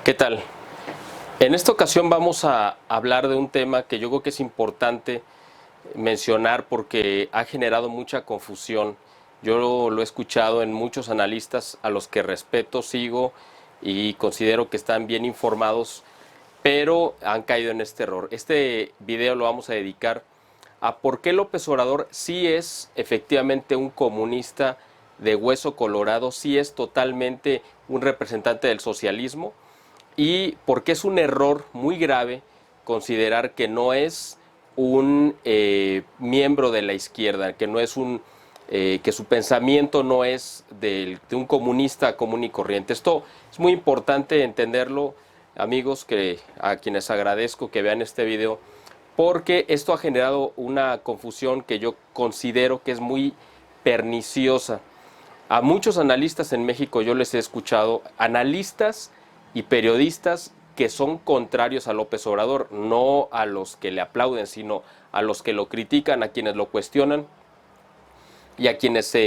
¿Qué tal? En esta ocasión vamos a hablar de un tema que yo creo que es importante mencionar porque ha generado mucha confusión. Yo lo he escuchado en muchos analistas a los que respeto, sigo y considero que están bien informados, pero han caído en este error. Este video lo vamos a dedicar a por qué López Obrador sí es efectivamente un comunista de hueso colorado, sí es totalmente un representante del socialismo y porque es un error muy grave considerar que no es un miembro de la izquierda, que no es que su pensamiento no es de un comunista común y corriente. Esto es muy importante entenderlo, amigos, que a quienes agradezco que vean este video, porque esto ha generado una confusión que yo considero que es muy perniciosa. A muchos analistas en México yo les he escuchado, analistas y periodistas que son contrarios a López Obrador, no a los que le aplauden, sino a los que lo critican, a quienes lo cuestionan y a quienes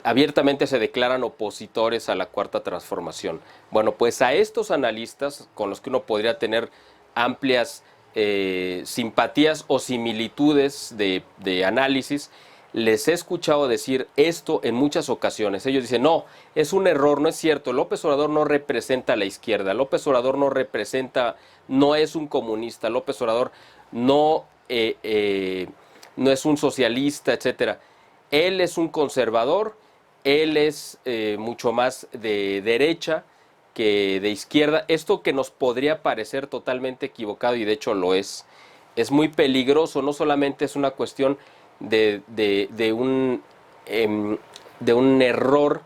abiertamente se declaran opositores a la Cuarta Transformación. Bueno, pues a estos analistas, con los que uno podría tener amplias simpatías o similitudes de análisis, les he escuchado decir esto en muchas ocasiones. Ellos dicen, no, es un error, no es cierto, López Obrador no representa a la izquierda, López Obrador no es un comunista, López Obrador no, no es un socialista, etcétera. Él es un conservador, él es mucho más de derecha que de izquierda. Esto que nos podría parecer totalmente equivocado, y de hecho lo es muy peligroso. No solamente es una cuestión de un error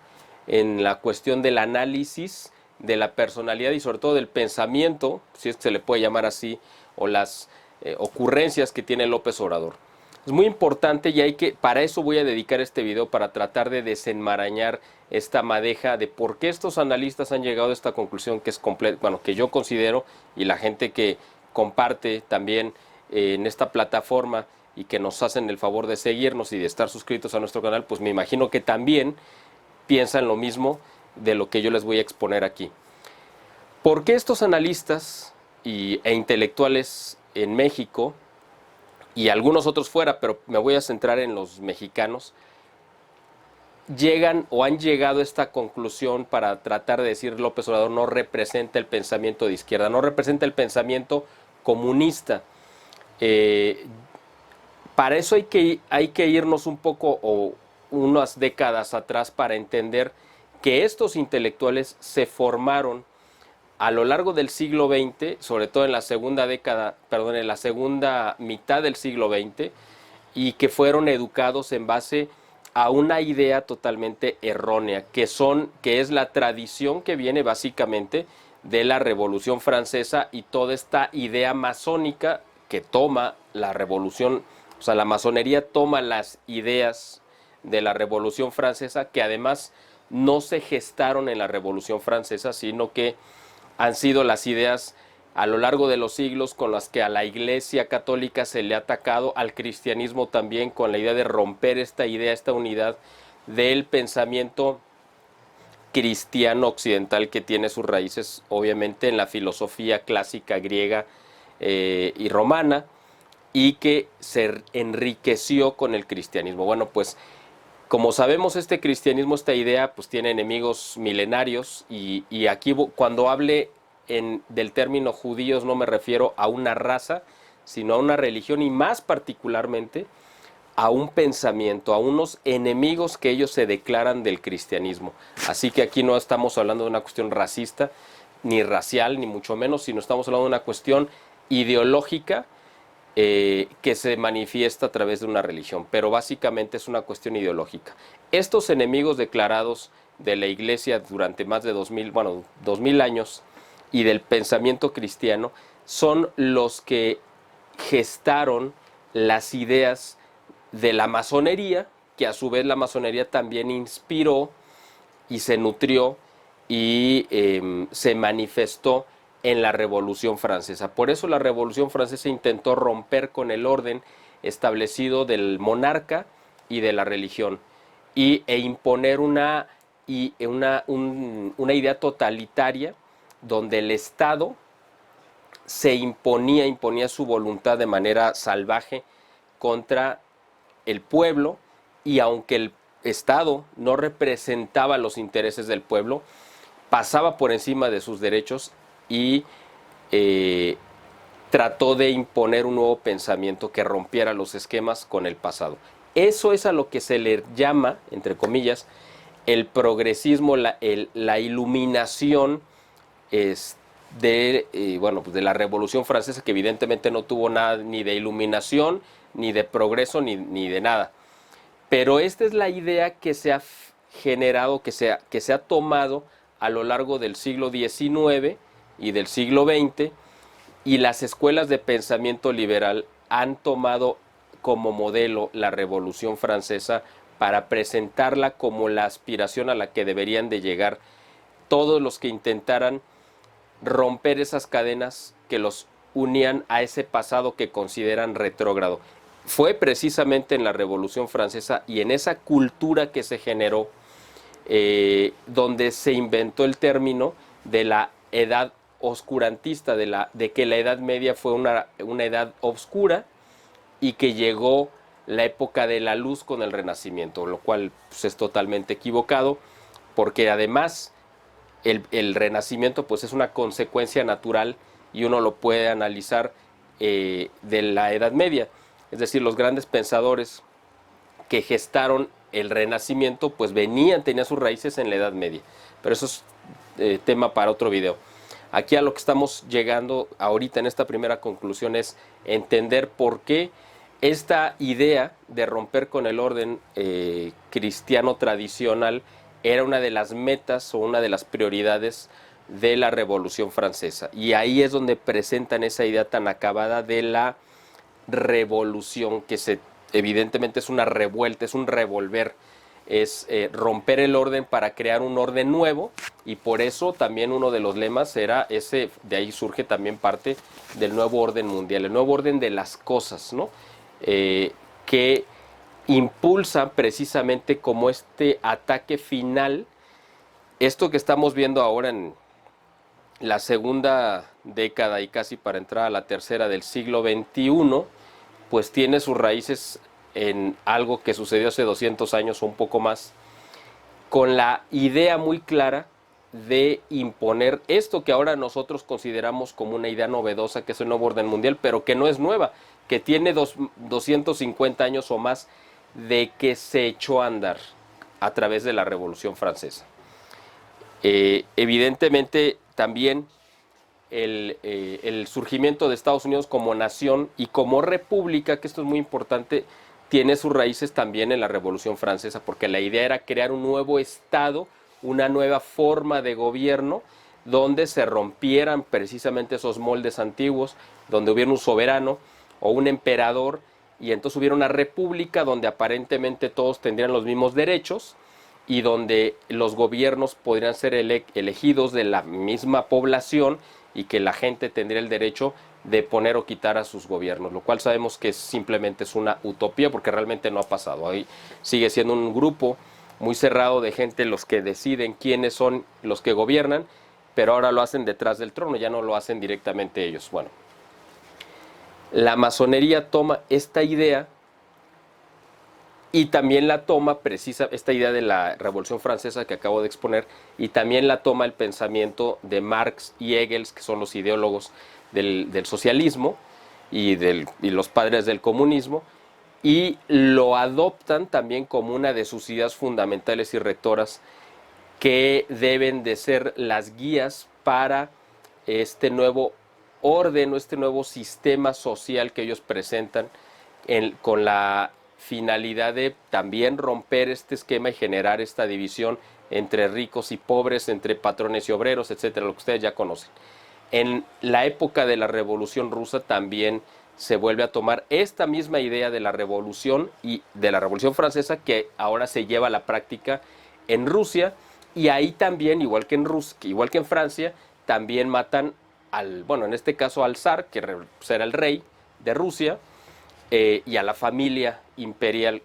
en la cuestión del análisis de la personalidad y sobre todo del pensamiento, si es que se le puede llamar así, o las ocurrencias que tiene López Obrador. Es muy importante y para eso voy a dedicar este video, para tratar de desenmarañar esta madeja de por qué estos analistas han llegado a esta conclusión que es que yo considero, y la gente que comparte también en esta plataforma y que nos hacen el favor de seguirnos y de estar suscritos a nuestro canal, pues me imagino que también piensan lo mismo de lo que yo les voy a exponer aquí. ¿Por qué estos analistas e intelectuales en México y algunos otros fuera, pero me voy a centrar en los mexicanos, llegan o han llegado a esta conclusión para tratar de decir López Obrador no representa el pensamiento de izquierda, no representa el pensamiento comunista? Para eso hay que irnos un poco o unas décadas atrás para entender que estos intelectuales se formaron a lo largo del siglo XX, sobre todo en la segunda en la segunda mitad del siglo XX, y que fueron educados en base a una idea totalmente errónea, que es la tradición que viene básicamente de la Revolución Francesa y toda esta idea masónica que toma la revolución, o sea, la masonería toma las ideas de la Revolución Francesa, que además no se gestaron en la Revolución Francesa, sino que han sido las ideas a lo largo de los siglos con las que a la Iglesia Católica se le ha atacado, al cristianismo también, con la idea de romper esta idea, esta unidad del pensamiento cristiano occidental, que tiene sus raíces obviamente en la filosofía clásica griega y romana, y que se enriqueció con el cristianismo. Bueno, pues como sabemos, este cristianismo, esta idea, pues tiene enemigos milenarios, y aquí cuando hable del término judíos no me refiero a una raza, sino a una religión, y más particularmente a un pensamiento, a unos enemigos que ellos se declaran del cristianismo. Así que aquí no estamos hablando de una cuestión racista, ni racial, ni mucho menos, sino estamos hablando de una cuestión ideológica que se manifiesta a través de una religión, pero básicamente es una cuestión ideológica. Estos enemigos declarados de la Iglesia durante más de 2000 años y del pensamiento cristiano son los que gestaron las ideas de la masonería, que a su vez la masonería también inspiró y se nutrió y se manifestó en la Revolución Francesa. Por eso la Revolución Francesa intentó romper con el orden establecido del monarca y de la religión e imponer una idea totalitaria donde el Estado se imponía su voluntad de manera salvaje contra el pueblo, y aunque el Estado no representaba los intereses del pueblo, pasaba por encima de sus derechos y eh, trató de imponer un nuevo pensamiento que rompiera los esquemas con el pasado. Eso es a lo que se le llama, entre comillas, el progresismo, la iluminación pues de la Revolución Francesa, que evidentemente no tuvo nada ni de iluminación, ni de progreso, ni de nada. Pero esta es la idea que se ha generado, que se ha tomado a lo largo del siglo XIX y del siglo XX, y las escuelas de pensamiento liberal han tomado como modelo la Revolución Francesa para presentarla como la aspiración a la que deberían de llegar todos los que intentaran romper esas cadenas que los unían a ese pasado que consideran retrógrado. Fue precisamente en la Revolución Francesa y en esa cultura que se generó donde se inventó el término de la edad oscurantista, de que la Edad Media fue una edad oscura y que llegó la época de la luz con el Renacimiento, lo cual pues, es totalmente equivocado, porque además el Renacimiento pues, es una consecuencia natural y uno lo puede analizar de la Edad Media. Es decir, los grandes pensadores que gestaron el Renacimiento pues tenían sus raíces en la Edad Media. Pero eso es tema para otro video. Aquí a lo que estamos llegando ahorita en esta primera conclusión es entender por qué esta idea de romper con el orden cristiano tradicional era una de las metas o una de las prioridades de la Revolución Francesa. Y ahí es donde presentan esa idea tan acabada de la revolución, que evidentemente es una revuelta, es un revolver, es romper el orden para crear un orden nuevo, y por eso también uno de los lemas era ese, de ahí surge también parte del nuevo orden mundial, el nuevo orden de las cosas, ¿no? Que impulsa precisamente como este ataque final, esto que estamos viendo ahora en la segunda década y casi para entrar a la tercera del siglo XXI, pues tiene sus raíces en algo que sucedió hace 200 años o un poco más, con la idea muy clara de imponer esto que ahora nosotros consideramos como una idea novedosa, que es el nuevo orden mundial, pero que no es nueva, que tiene 250 años o más de que se echó a andar a través de la Revolución Francesa. Evidentemente también el surgimiento de Estados Unidos como nación y como república, que esto es muy importante, tiene sus raíces también en la Revolución Francesa, porque la idea era crear un nuevo Estado, una nueva forma de gobierno, donde se rompieran precisamente esos moldes antiguos, donde hubiera un soberano o un emperador, y entonces hubiera una república donde aparentemente todos tendrían los mismos derechos, y donde los gobiernos podrían ser elegidos de la misma población, y que la gente tendría el derecho de poner o quitar a sus gobiernos, lo cual sabemos que simplemente es una utopía, porque realmente no ha pasado. Ahí sigue siendo un grupo muy cerrado de gente los que deciden quiénes son los que gobiernan, pero ahora lo hacen detrás del trono, ya no lo hacen directamente ellos. Bueno, la masonería toma esta idea y también la toma esta idea de la Revolución Francesa que acabo de exponer, y también la toma el pensamiento de Marx y Engels, que son los ideólogos del socialismo y los padres del comunismo, y lo adoptan también como una de sus ideas fundamentales y rectoras, que deben de ser las guías para este nuevo orden o este nuevo sistema social que ellos presentan, con la finalidad de también romper este esquema y generar esta división entre ricos y pobres, entre patrones y obreros, etcétera, lo que ustedes ya conocen. En la época de la Revolución Rusa también se vuelve a tomar esta misma idea de la revolución y de la Revolución Francesa, que ahora se lleva a la práctica en Rusia, y ahí también, igual que en Francia, también matan en este caso al zar, que era el rey de Rusia, y a la familia imperial,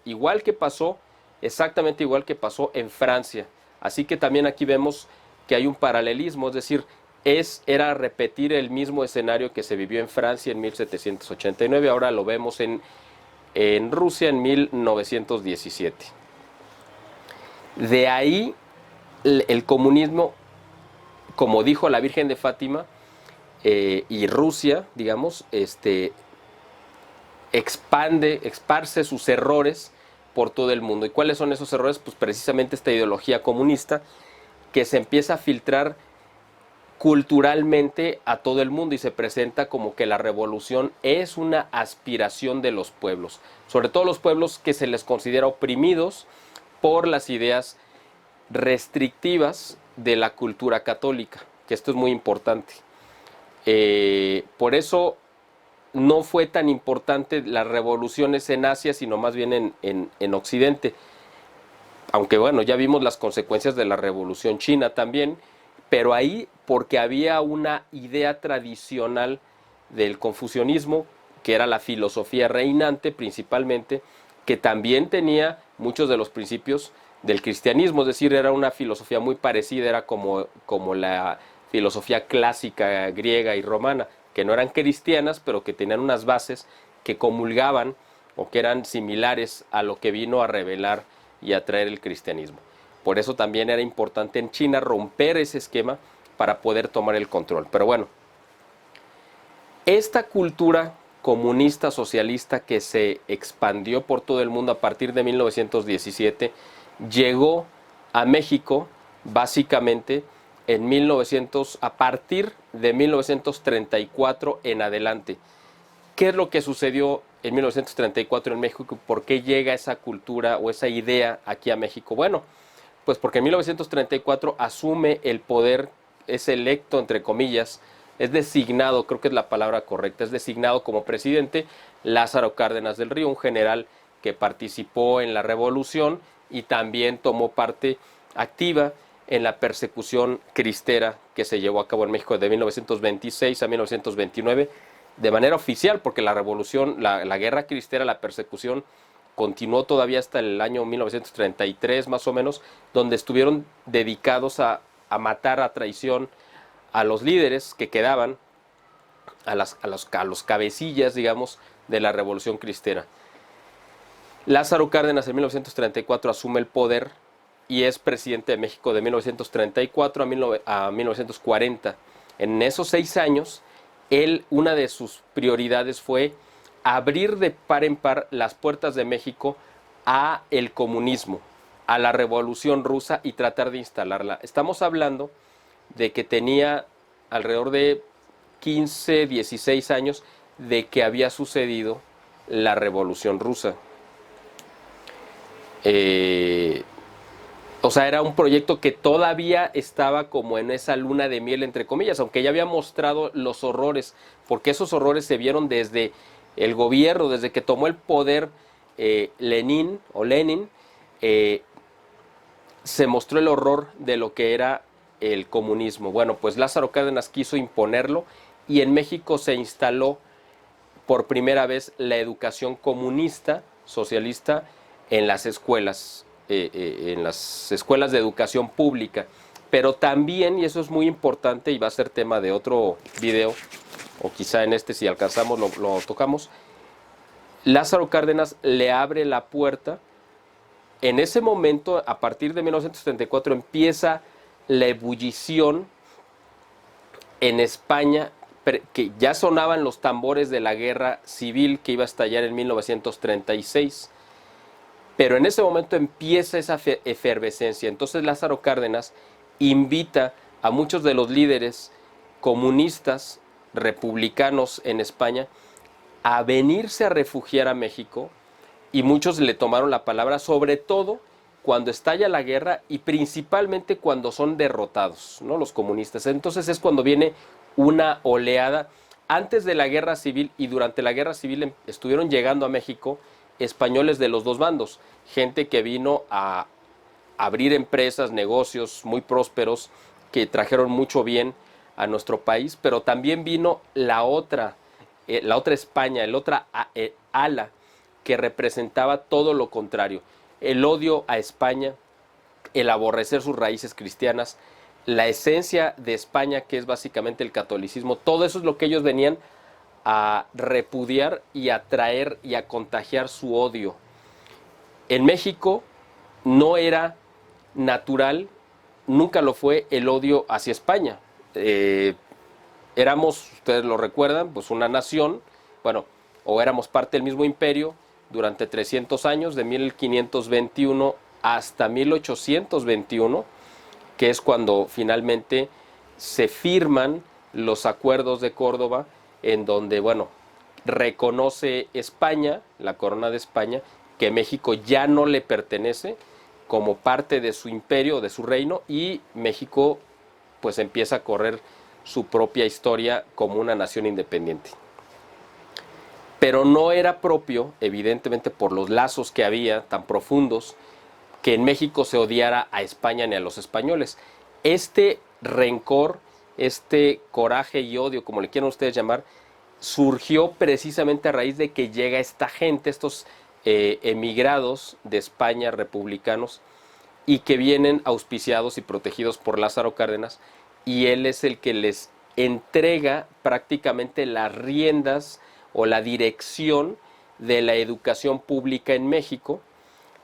exactamente igual que pasó en Francia. Así que también aquí vemos que hay un paralelismo, es decir, era repetir el mismo escenario que se vivió en Francia en 1789, ahora lo vemos en Rusia en 1917. De ahí el comunismo, como dijo la Virgen de Fátima, y Rusia, digamos, esparce sus errores por todo el mundo. ¿Y cuáles son esos errores? Pues precisamente esta ideología comunista que se empieza a filtrar culturalmente a todo el mundo y se presenta como que la revolución es una aspiración de los pueblos, sobre todo los pueblos que se les considera oprimidos por las ideas restrictivas de la cultura católica, que esto es muy importante. Por eso no fue tan importante las revoluciones en Asia, sino más bien en Occidente. Aunque bueno, ya vimos las consecuencias de la Revolución China también, pero ahí porque había una idea tradicional del confucianismo, que era la filosofía reinante principalmente, que también tenía muchos de los principios del cristianismo, es decir, era una filosofía muy parecida, era como la filosofía clásica griega y romana, que no eran cristianas, pero que tenían unas bases que comulgaban o que eran similares a lo que vino a revelar y a traer el cristianismo. Por eso también era importante en China romper ese esquema para poder tomar el control. Pero bueno, esta cultura comunista socialista que se expandió por todo el mundo a partir de 1917 llegó a México básicamente a partir de 1934 en adelante. ¿Qué es lo que sucedió en 1934 en México? ¿Por qué llega esa cultura o esa idea aquí a México? Bueno, pues porque en 1934 asume el poder, es electo, entre comillas, es designado, creo que es la palabra correcta, es designado como presidente Lázaro Cárdenas del Río, un general que participó en la revolución y también tomó parte activa en la persecución cristera que se llevó a cabo en México de 1926 a 1929 de manera oficial, porque la revolución, la guerra cristera, la persecución continuó todavía hasta el año 1933 más o menos, donde estuvieron dedicados a matar a traición a los líderes que quedaban, a los cabecillas, digamos, de la revolución cristera. Lázaro Cárdenas en 1934 asume el poder y es presidente de México de 1934 a 1940. En esos 6 años, una de sus prioridades fue abrir de par en par las puertas de México a el comunismo, a la revolución rusa y tratar de instalarla. Estamos hablando de que tenía alrededor de 15, 16 años de que había sucedido la revolución rusa. O sea, era un proyecto que todavía estaba como en esa luna de miel, entre comillas, aunque ya había mostrado los horrores, porque esos horrores se vieron desde el gobierno, desde que tomó el poder Lenin, se mostró el horror de lo que era el comunismo. Bueno, pues Lázaro Cárdenas quiso imponerlo y en México se instaló por primera vez la educación comunista, socialista, en las escuelas de educación pública. Pero también, y eso es muy importante y va a ser tema de otro video, o quizá en este si alcanzamos lo tocamos, Lázaro Cárdenas le abre la puerta. En ese momento, a partir de 1974, empieza la ebullición en España, que ya sonaban los tambores de la guerra civil que iba a estallar en 1936. Pero en ese momento empieza esa efervescencia. Entonces Lázaro Cárdenas invita a muchos de los líderes comunistas, republicanos en España, a venirse a refugiar a México, y muchos le tomaron la palabra, sobre todo cuando estalla la guerra y principalmente cuando son derrotados, ¿no?, los comunistas. Entonces es cuando viene una oleada. Antes de la guerra civil y durante la guerra civil estuvieron llegando a México españoles de los dos bandos, gente que vino a abrir empresas, negocios muy prósperos que trajeron mucho bien a nuestro país, pero también vino la otra España, el otra ala que representaba todo lo contrario, el odio a España, el aborrecer sus raíces cristianas, la esencia de España, que es básicamente el catolicismo, todo eso es lo que ellos venían a repudiar y a traer y a contagiar su odio. En México no era natural, nunca lo fue, el odio hacia España. Éramos, ustedes lo recuerdan, pues una nación, bueno, o éramos parte del mismo imperio durante 300 años, de 1521 hasta 1821, que es cuando finalmente se firman los acuerdos de Córdoba, en donde, bueno, reconoce España, la corona de España, que México ya no le pertenece como parte de su imperio, de su reino, y México pues empieza a correr su propia historia como una nación independiente. Pero no era propio, evidentemente por los lazos que había tan profundos, que en México se odiara a España ni a los españoles. Este rencor, este coraje y odio, como le quieran ustedes llamar, surgió precisamente a raíz de que llega esta gente, estos emigrados de España, republicanos, y que vienen auspiciados y protegidos por Lázaro Cárdenas, y él es el que les entrega prácticamente las riendas o la dirección de la educación pública en México,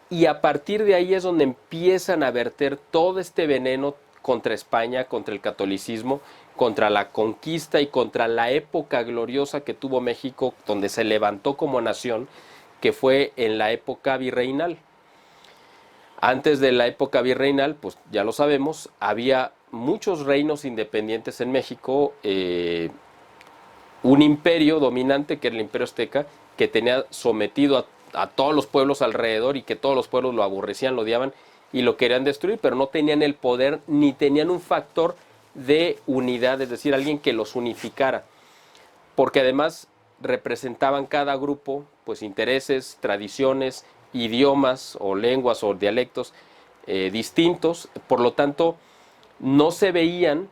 y a partir de ahí es donde empiezan a verter todo este veneno contra España, contra el catolicismo, contra la conquista y contra la época gloriosa que tuvo México, donde se levantó como nación, que fue en la época virreinal. Antes de la época virreinal, pues ya lo sabemos, había muchos reinos independientes en México, un imperio dominante, que era el imperio azteca, que tenía sometido a todos los pueblos alrededor, y que todos los pueblos lo aborrecían, lo odiaban y lo querían destruir, pero no tenían el poder ni tenían un factor de unidad, es decir, alguien que los unificara, porque además representaban cada grupo pues intereses, tradiciones, idiomas o lenguas o dialectos distintos, por lo tanto no se veían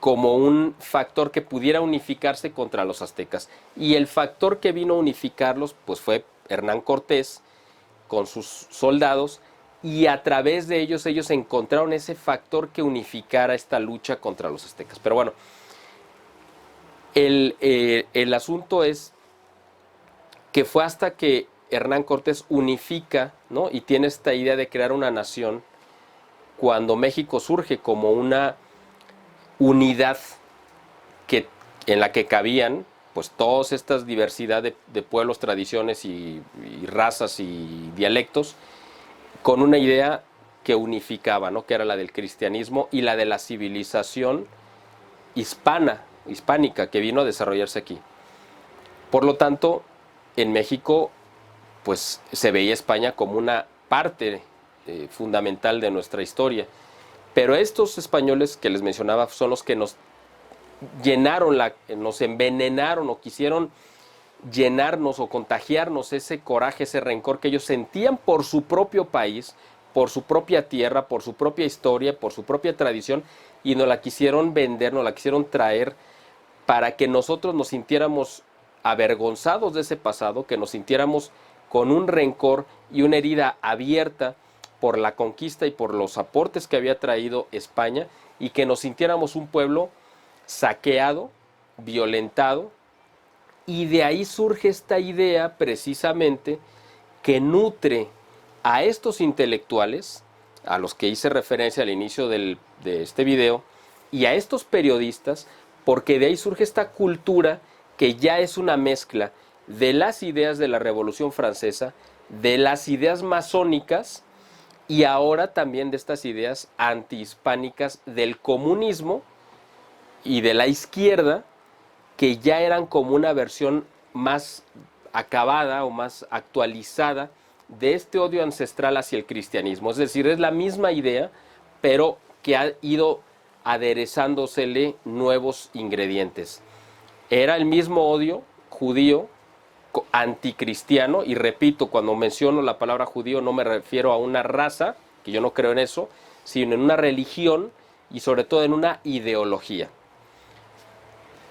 como un factor que pudiera unificarse contra los aztecas. Y el factor que vino a unificarlos pues fue Hernán Cortés con sus soldados, y a través de ellos encontraron ese factor que unificara esta lucha contra los aztecas. Pero bueno, el asunto es que fue hasta que Hernán Cortés unifica, ¿no?, y tiene esta idea de crear una nación, cuando México surge como una unidad en la que cabían pues todas estas diversidad de pueblos, tradiciones y razas y dialectos, con una idea que unificaba, ¿no?, que era la del cristianismo y la de la civilización hispánica que vino a desarrollarse aquí. Por lo tanto, en México pues se veía España como una parte fundamental de nuestra historia. Pero estos españoles que les mencionaba son los que nos llenaron, nos envenenaron o quisieron llenarnos o contagiarnos ese coraje, ese rencor que ellos sentían por su propio país, por su propia tierra, por su propia historia, por su propia tradición, y nos la quisieron vender, nos la quisieron traer para que nosotros nos sintiéramos avergonzados de ese pasado, que nos sintiéramos con un rencor y una herida abierta por la conquista y por los aportes que había traído España, y que nos sintiéramos un pueblo saqueado, violentado, y de ahí surge esta idea precisamente que nutre a estos intelectuales, a los que hice referencia al inicio de este video, y a estos periodistas, porque de ahí surge esta cultura que ya es una mezcla de las ideas de la Revolución Francesa, de las ideas masónicas, y ahora también de estas ideas antihispánicas del comunismo y de la izquierda, que ya eran como una versión más acabada o más actualizada de este odio ancestral hacia el cristianismo. Es decir, es la misma idea, pero que ha ido aderezándosele nuevos ingredientes. Era el mismo odio judío, anticristiano, y repito, cuando menciono la palabra judío no me refiero a una raza, que yo no creo en eso, sino en una religión y sobre todo en una ideología.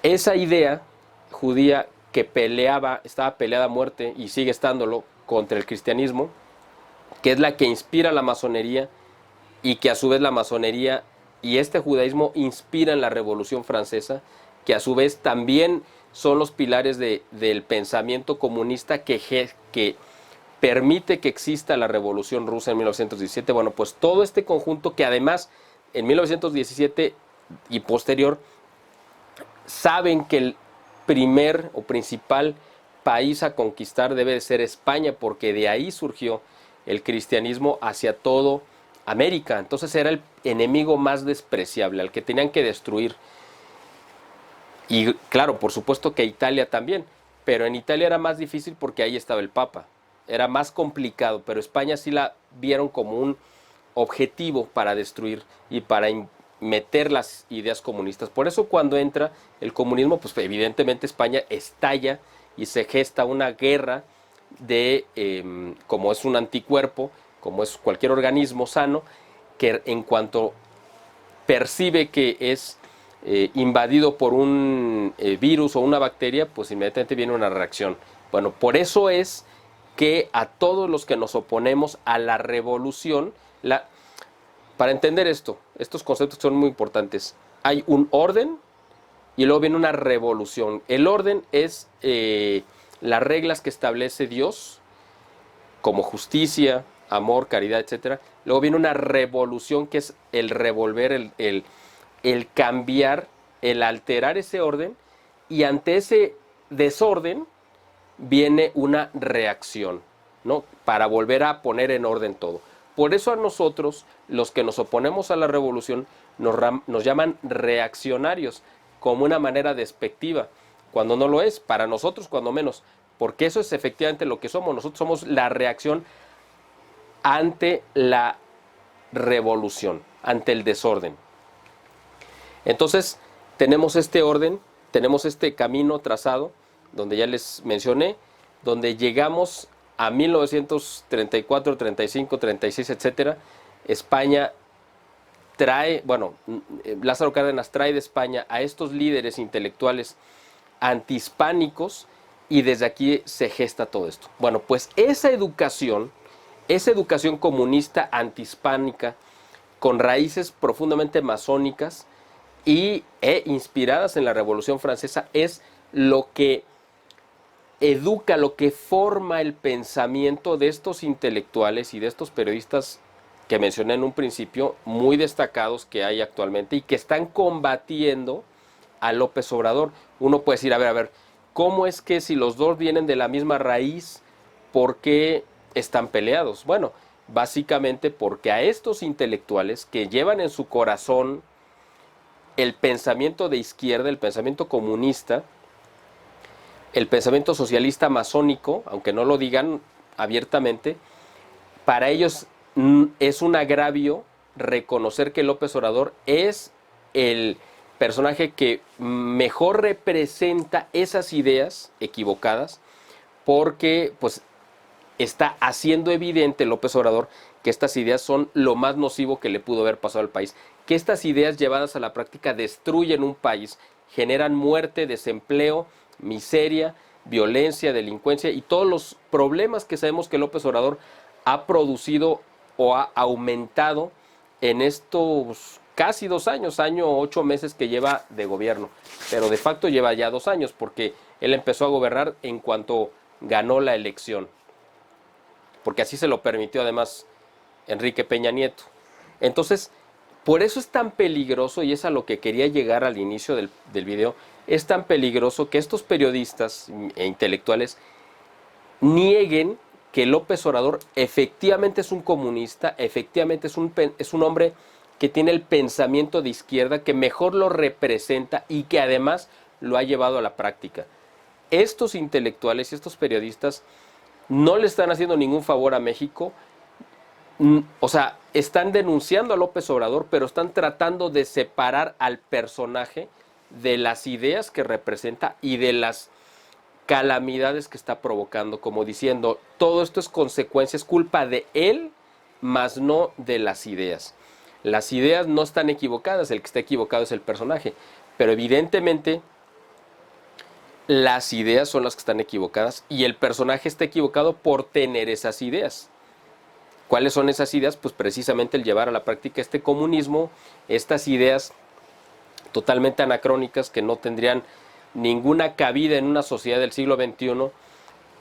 Esa idea judía que estaba peleada a muerte y sigue estándolo contra el cristianismo, que es la que inspira la masonería y que a su vez la masonería y este judaísmo inspiran la Revolución Francesa, que a su vez también son los pilares del pensamiento comunista que permite que exista la Revolución Rusa en 1917. Bueno, pues todo este conjunto que además en 1917 y posterior saben que el primer o principal país a conquistar debe de ser España, porque de ahí surgió el cristianismo hacia todo América. Entonces era el enemigo más despreciable, al que tenían que destruir. Y claro, por supuesto que Italia también, pero en Italia era más difícil porque ahí estaba el Papa. Era más complicado, pero España sí la vieron como un objetivo para destruir y para meter las ideas comunistas. Por eso cuando entra el comunismo, pues evidentemente España estalla y se gesta una guerra como es un anticuerpo, como es cualquier organismo sano, que en cuanto percibe que es invadido por un virus o una bacteria, pues inmediatamente viene una reacción. Bueno, por eso es que a todos los que nos oponemos a la revolución, para entender estos conceptos son muy importantes. Hay un orden y luego viene una revolución. El orden es las reglas que establece Dios, como justicia, amor, caridad, etcétera. Luego viene una revolución, que es el revolver, el cambiar, el alterar ese orden, y ante ese desorden viene una reacción, ¿no? Para volver a poner en orden todo. Por eso a nosotros, los que nos oponemos a la revolución, nos llaman reaccionarios, como una manera despectiva, cuando no lo es, para nosotros cuando menos, porque eso es efectivamente lo que somos. Nosotros somos la reacción ante la revolución, ante el desorden. Entonces, tenemos este orden, tenemos este camino trazado, donde ya les mencioné, donde llegamos a 1934, 35, 36, etcétera. España trae, bueno, Lázaro Cárdenas trae de España a estos líderes intelectuales antihispánicos, y desde aquí se gesta todo esto. Bueno, pues esa educación comunista antihispánica, con raíces profundamente masónicas e inspiradas en la Revolución Francesa, es lo que educa, lo que forma el pensamiento de estos intelectuales y de estos periodistas que mencioné en un principio, muy destacados que hay actualmente y que están combatiendo a López Obrador. Uno puede decir, a ver, ¿cómo es que si los dos vienen de la misma raíz, por qué están peleados? Bueno, básicamente porque a estos intelectuales que llevan en su corazón el pensamiento de izquierda, el pensamiento comunista, el pensamiento socialista masónico, aunque no lo digan abiertamente, para ellos es un agravio reconocer que López Obrador es el personaje que mejor representa esas ideas equivocadas, porque pues está haciendo evidente López Obrador que estas ideas son lo más nocivo que le pudo haber pasado al país, que estas ideas llevadas a la práctica destruyen un país, generan muerte, desempleo, miseria, violencia, delincuencia y todos los problemas que sabemos que López Obrador ha producido o ha aumentado en estos casi 2 años, año 8 meses que lleva de gobierno, pero de facto lleva ya 2 años porque él empezó a gobernar en cuanto ganó la elección, porque así se lo permitió además Enrique Peña Nieto. Entonces, por eso es tan peligroso, y es a lo que quería llegar al inicio del video, es tan peligroso que estos periodistas e intelectuales nieguen que López Obrador efectivamente es un comunista, efectivamente es un hombre que tiene el pensamiento de izquierda, que mejor lo representa y que además lo ha llevado a la práctica. Estos intelectuales y estos periodistas no le están haciendo ningún favor a México. O sea, están denunciando a López Obrador, pero están tratando de separar al personaje de las ideas que representa y de las calamidades que está provocando, como diciendo, todo esto es consecuencia, es culpa de él, más no de las ideas. Las ideas no están equivocadas, el que está equivocado es el personaje, pero evidentemente las ideas son las que están equivocadas y el personaje está equivocado por tener esas ideas. ¿Cuáles son esas ideas? Pues precisamente el llevar a la práctica este comunismo, estas ideas totalmente anacrónicas que no tendrían ninguna cabida en una sociedad del siglo XXI,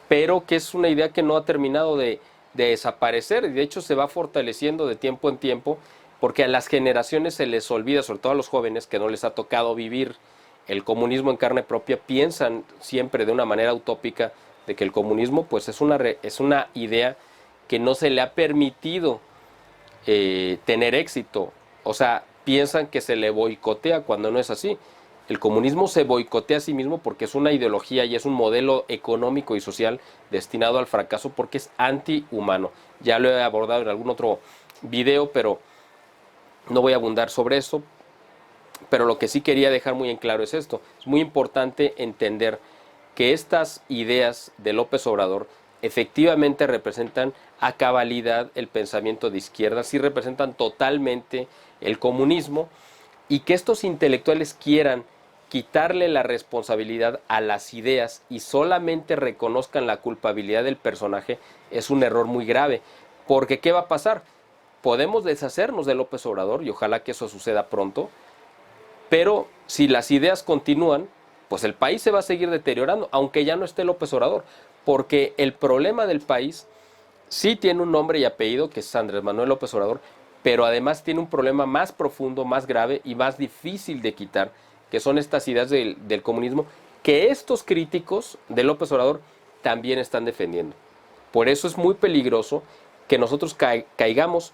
pero que es una idea que no ha terminado de desaparecer, y de hecho se va fortaleciendo de tiempo en tiempo, porque a las generaciones se les olvida, sobre todo a los jóvenes que no les ha tocado vivir el comunismo en carne propia, piensan siempre de una manera utópica de que el comunismo pues es una idea que no se le ha permitido tener éxito. O sea, piensan que se le boicotea cuando no es así. El comunismo se boicotea a sí mismo porque es una ideología y es un modelo económico y social destinado al fracaso porque es antihumano. Ya lo he abordado en algún otro video, pero no voy a abundar sobre eso. Pero lo que sí quería dejar muy en claro es esto. Es muy importante entender que estas ideas de López Obrador efectivamente representan a cabalidad el pensamiento de izquierda, sí representan totalmente el comunismo, y que estos intelectuales quieran quitarle la responsabilidad a las ideas y solamente reconozcan la culpabilidad del personaje es un error muy grave. Porque ¿qué va a pasar? Podemos deshacernos de López Obrador y ojalá que eso suceda pronto, pero si las ideas continúan, pues el país se va a seguir deteriorando, aunque ya no esté López Obrador, porque el problema del país sí tiene un nombre y apellido, que es Andrés Manuel López Obrador, pero además tiene un problema más profundo, más grave y más difícil de quitar, que son estas ideas del comunismo, que estos críticos de López Obrador también están defendiendo. Por eso es muy peligroso que nosotros caigamos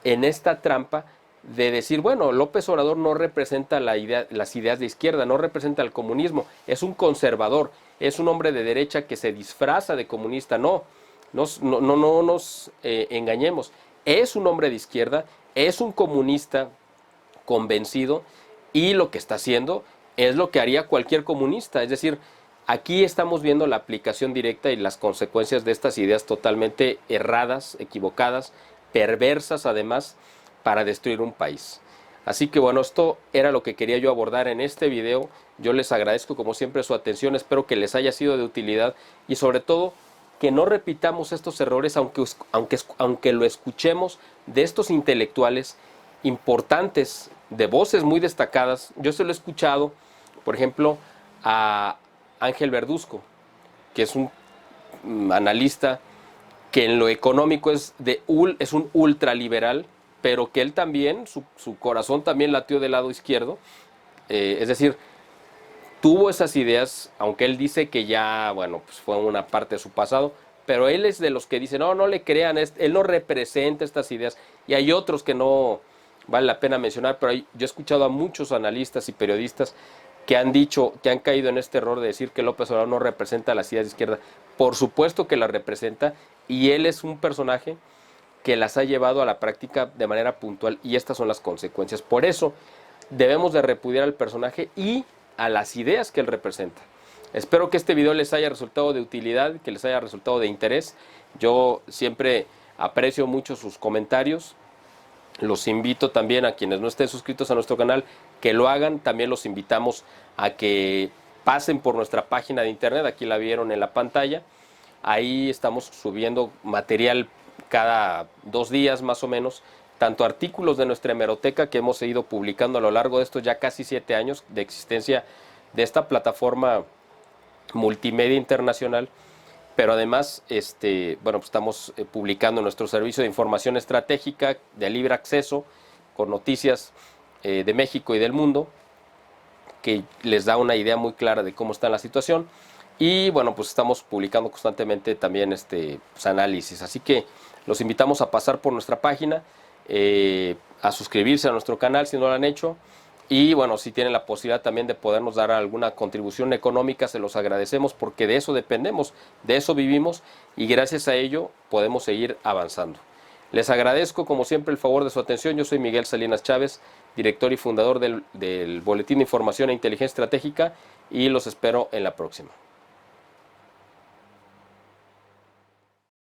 en esta trampa de decir, bueno, López Obrador no representa las ideas de izquierda, no representa el comunismo, es un conservador, es un hombre de derecha que se disfraza de comunista. No nos engañemos, es un hombre de izquierda, es un comunista convencido, y lo que está haciendo es lo que haría cualquier comunista. Es decir, aquí estamos viendo la aplicación directa y las consecuencias de estas ideas totalmente erradas, equivocadas, perversas además, para destruir un país. Así que bueno, esto era lo que quería yo abordar en este video. Yo les agradezco como siempre su atención, espero que les haya sido de utilidad y sobre todo que no repitamos estos errores, aunque lo escuchemos de estos intelectuales importantes, de voces muy destacadas. Yo se lo he escuchado, por ejemplo, a Ángel Verduzco, que es un analista que en lo económico es un ultraliberal, pero que él también, su corazón también latió del lado izquierdo. Es decir, tuvo esas ideas, aunque él dice que ya, bueno, pues fue una parte de su pasado, pero él es de los que dicen, no le crean, él no representa estas ideas. Y hay otros que no vale la pena mencionar, pero yo he escuchado a muchos analistas y periodistas que han dicho, que han caído en este error de decir que López Obrador no representa las ideas de izquierda. Por supuesto que las representa, y él es un personaje que las ha llevado a la práctica de manera puntual, y estas son las consecuencias. Por eso debemos de repudiar al personaje y a las ideas que él representa. Espero que este video les haya resultado de utilidad, que les haya resultado de interés. Yo siempre aprecio mucho sus comentarios. Los invito también a quienes no estén suscritos a nuestro canal que lo hagan. También los invitamos a que pasen por nuestra página de internet. Aquí la vieron en la pantalla. Ahí estamos subiendo material cada 2 días más o menos, tanto artículos de nuestra hemeroteca que hemos ido publicando a lo largo de estos ya casi 7 años de existencia de esta plataforma multimedia internacional, pero además bueno, pues estamos publicando nuestro servicio de información estratégica de libre acceso con noticias de México y del mundo, que les da una idea muy clara de cómo está la situación. Y bueno, pues estamos publicando constantemente también pues, análisis. Así que los invitamos a pasar por nuestra página, a suscribirse a nuestro canal si no lo han hecho. Y bueno, si tienen la posibilidad también de podernos dar alguna contribución económica, se los agradecemos porque de eso dependemos, de eso vivimos y gracias a ello podemos seguir avanzando. Les agradezco como siempre el favor de su atención. Yo soy Miguel Salinas Chávez, director y fundador del Boletín de Información e Inteligencia Estratégica, y los espero en la próxima.